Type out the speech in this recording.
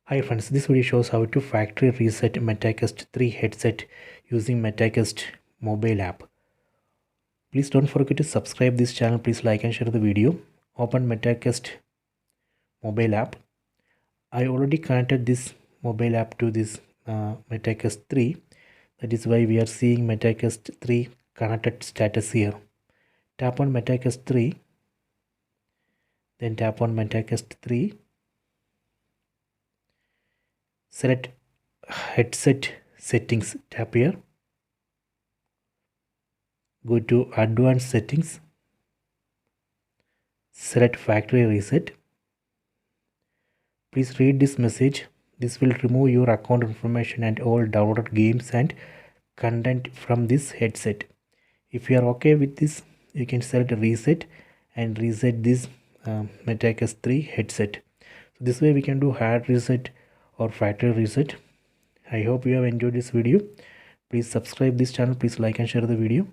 Hi friends, this video shows how to factory reset MetaQuest 3 headset using MetaQuest mobile app. Please don't forget to subscribe this channel. Please like and share the video. Open MetaQuest mobile app. I already connected this mobile app to this MetaQuest 3. That is why we are seeing MetaQuest 3 connected status here. Tap on MetaQuest 3. Then tap on MetaQuest 3. Select headset settings. Tap here. Go to advanced settings. Select factory reset. Please read this message. This will remove your account information and all downloaded games and content from this headset. If you are okay with this, you can select reset and reset this MetaQuest 3 headset. So this way we can do hard reset or factory reset. I hope you have enjoyed this video. Please subscribe this channel. Please like and share the video.